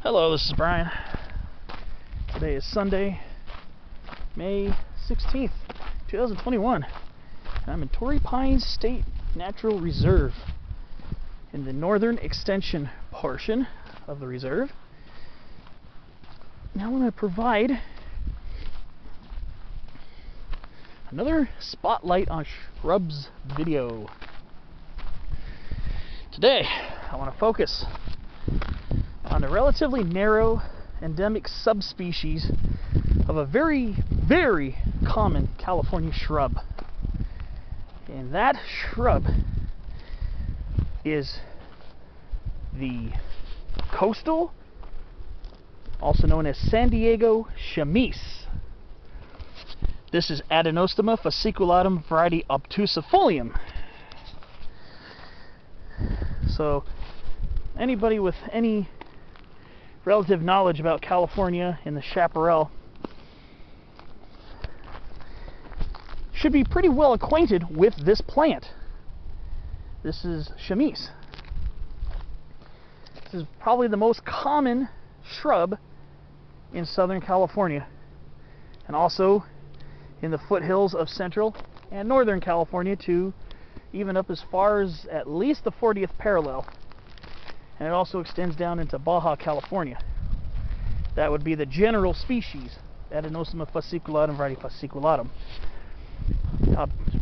Hello, this is Brian. Today is Sunday, May 16th, 2021. And I'm in Torrey Pines State Natural Reserve in the northern extension portion of the reserve. Now I want to provide another spotlight on shrubs video. Today I want to focus on a relatively narrow endemic subspecies of a very, very common California shrub. And that shrub is the coastal, also known as San Diego Chamise. This is Adenostoma fasciculatum variety obtusifolium. So anybody with any relative knowledge about California and the chaparral should be pretty well acquainted with this plant. This is chamise. This is probably the most common shrub in Southern California, and also in the foothills of Central and Northern California, to even up as far as at least the 40th parallel. And it also extends down into Baja California. That would be the general species, Adenostoma fasciculatum variety fasciculatum.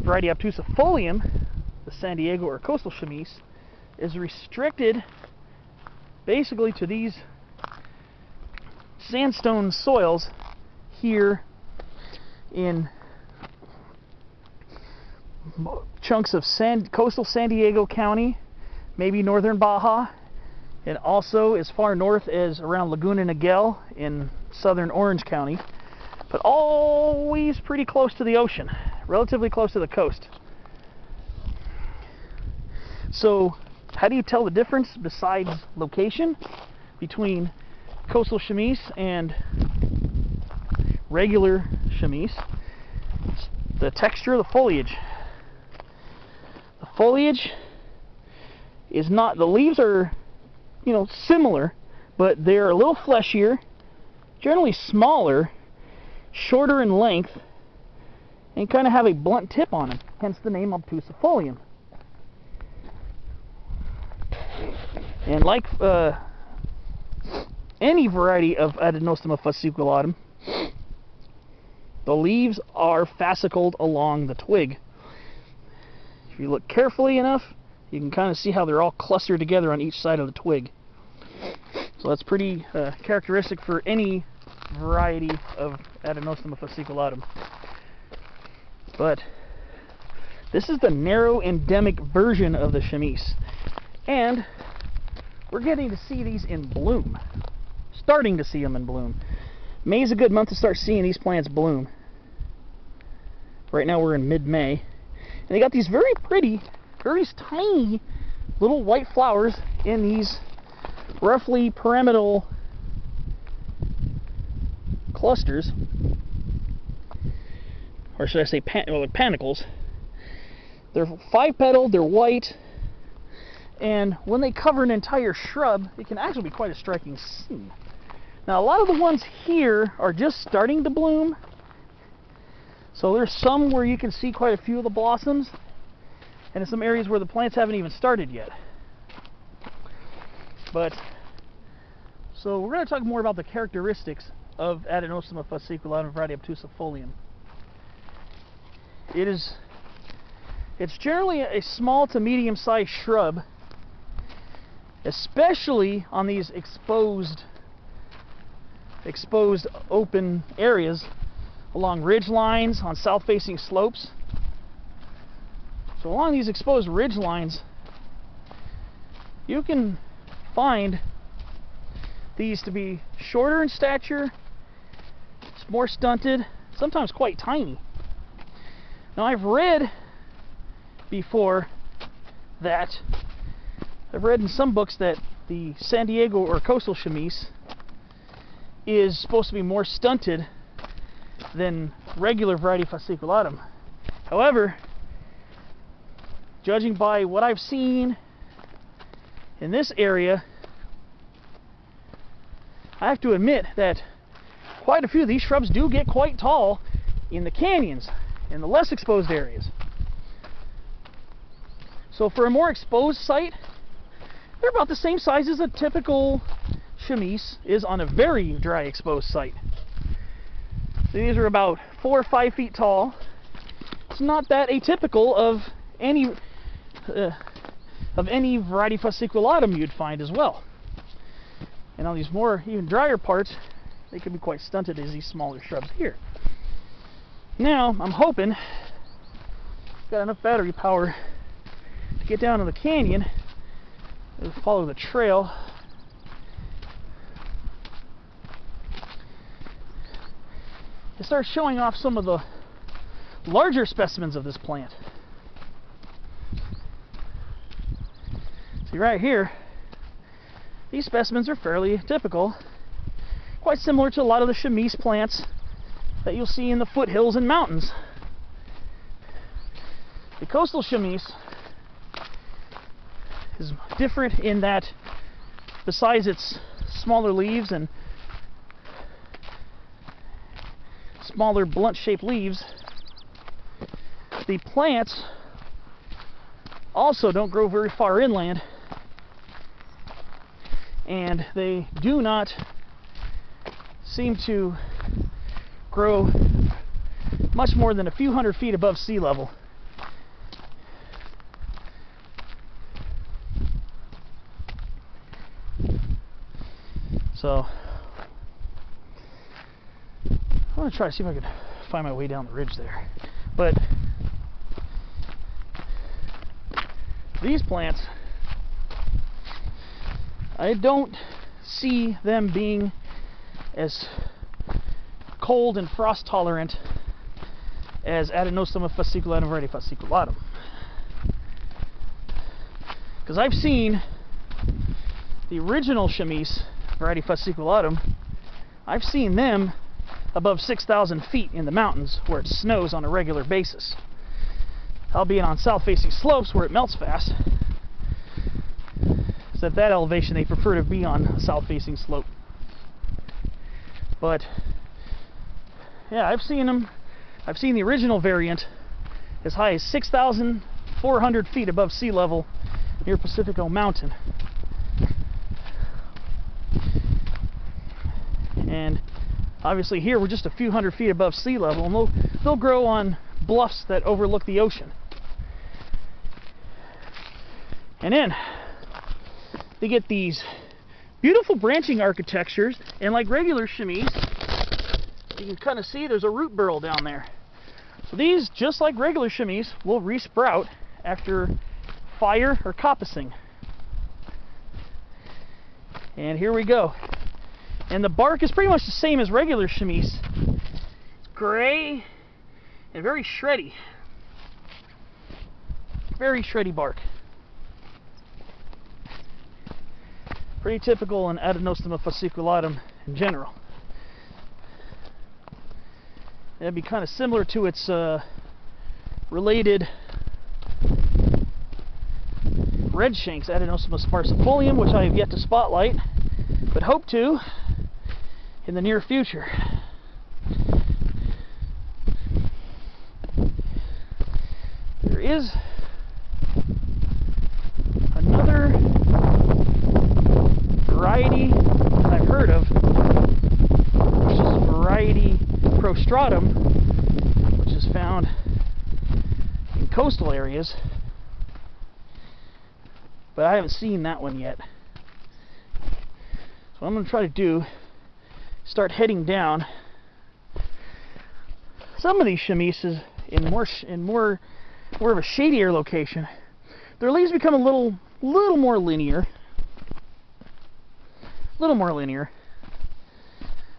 Variety obtusifolium, the San Diego or coastal chamise, is restricted basically to these sandstone soils here in chunks of coastal San Diego County, maybe northern Baja, and also as far north as around Laguna Niguel in southern Orange County, but always pretty close to the ocean, relatively close to the coast. So how do you tell the difference besides location between coastal chamise and regular chamise? It's the texture of the foliage. The foliage is not, the leaves are, you know, similar, but they're a little fleshier, generally smaller, shorter in length, and kind of have a blunt tip on them, hence the name obtusifolium. And like any variety of Adenostoma fasciculatum, the leaves are fascicled along the twig. If you look carefully enough, you can kind of see how they're all clustered together on each side of the twig. So that's pretty characteristic for any variety of Adenostoma fasciculatum. But this is the narrow endemic version of the chamise, and we're getting to see these in bloom. Starting to see them in bloom. May is a good month to start seeing these plants bloom. Right now we're in mid-May, and they got these very pretty, very tiny little white flowers in these roughly pyramidal clusters, or should I say panicles. They're 5-petaled, they're white, and when they cover an entire shrub, it can actually be quite a striking scene. Now, a lot of the ones here are just starting to bloom, so there's some where you can see quite a few of the blossoms, and in some areas where the plants haven't even started yet. But so we're going to talk more about the characteristics of Adenostoma fasciculatum variety obtusifolium. It's generally a small to medium-sized shrub, especially on these exposed open areas along ridge lines on south-facing slopes. So along these exposed ridge lines, you can find these to be shorter in stature, more stunted, sometimes quite tiny. Now, I've read before that, I've read in some books that the San Diego or coastal chamise is supposed to be more stunted than regular variety fasciculatum. However, judging by what I've seen in this area, I have to admit that quite a few of these shrubs do get quite tall in the canyons, in the less exposed areas. So for a more exposed site, they're about the same size as a typical chamise is on a very dry exposed site. So these are about 4 or 5 feet tall. It's not that atypical of any variety fasciculatum you'd find as well. And on these more even drier parts, they can be quite stunted as these smaller shrubs here. Now I'm hoping I've got enough battery power to get down to the canyon and follow the trail. To start showing off some of the larger specimens of this plant. See right here, these specimens are fairly typical, quite similar to a lot of the chamise plants that you'll see in the foothills and mountains. The coastal chamise is different in that, besides its smaller leaves and smaller blunt-shaped leaves, the plants also don't grow very far inland, and they do not seem to grow much more than a few hundred feet above sea level. So I'm going to try to see if I can find my way down the ridge there. But these plants, I don't see them being as cold and frost tolerant as Adenostoma fasciculatum variety fasciculatum. Because I've seen the original chamise variety fasciculatum, I've seen them above 6,000 feet in the mountains where it snows on a regular basis. Albeit on south-facing slopes where it melts fast. So at that elevation they prefer to be on a south-facing slope. But yeah, I've seen them. I've seen the original variant as high as 6,400 feet above sea level near Pacifico Mountain. And obviously here we're just a few hundred feet above sea level, and they'll grow on bluffs that overlook the ocean. And then they get these beautiful branching architectures, and like regular chamise, you can kind of see there's a root burrow down there. So these, just like regular chamise, will resprout after fire or coppicing. And here we go. And the bark is pretty much the same as regular chamise. It's gray and very shreddy. Very shreddy bark. Pretty typical in Adenostoma fasciculatum in general. It'd be kind of similar to its related red shanks, Adenostoma sparsiifolium, which I have yet to spotlight, but hope to in the near future. There is another variety that I've heard of, which is variety prostratum, which is found in coastal areas, but I haven't seen that one yet. So what I'm going to try to do, start heading down some of these chamises in more of a shadier location. Their leaves become a little more linear.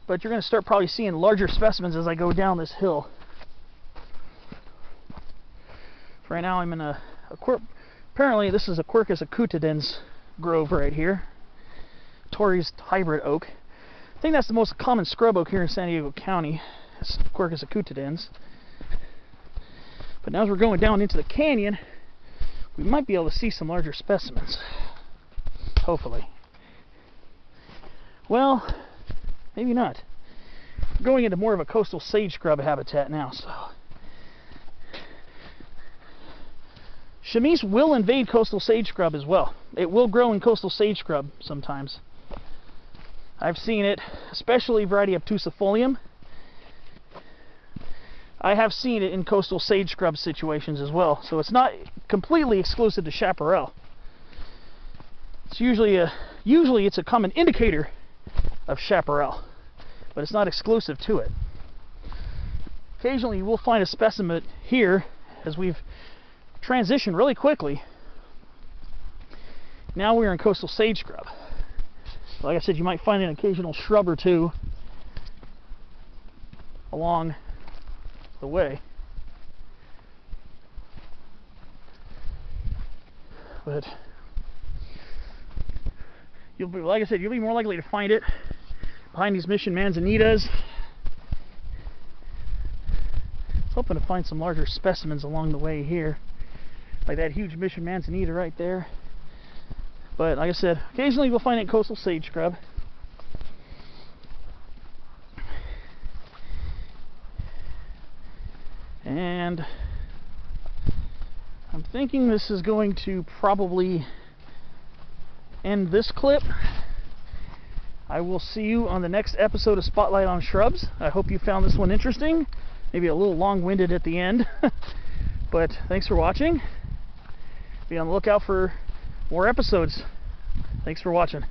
But you're going to start probably seeing larger specimens as I go down this hill. For right now I'm in apparently this is a Quercus acutidens grove right here. Torrey's hybrid oak. I think that's the most common scrub oak here in San Diego County. It's Quercus acutidens. But now as we're going down into the canyon, we might be able to see some larger specimens. Hopefully. Well, maybe not. We're going into more of a coastal sage scrub habitat now, so. Chamise will invade coastal sage scrub as well. It will grow in coastal sage scrub sometimes. I've seen it, especially variety obtusifolium. I have seen it in coastal sage scrub situations as well, so it's not completely exclusive to chaparral. It's usually it's a common indicator of chaparral, but it's not exclusive to it. Occasionally you will find a specimen here, as we've transitioned really quickly. Now we're in coastal sage scrub. Like I said, you might find an occasional shrub or two along the way. But you'll be, like I said, you'll be more likely to find it behind these mission manzanitas. I was hoping to find some larger specimens along the way here, like that huge mission manzanita right there. But like I said, occasionally we'll find it in coastal sage scrub. And I'm thinking this is going to probably end this clip. I will see you on the next episode of Spotlight on Shrubs. I hope you found this one interesting. Maybe a little long-winded at the end. But thanks for watching. Be on the lookout for more episodes. Thanks for watching.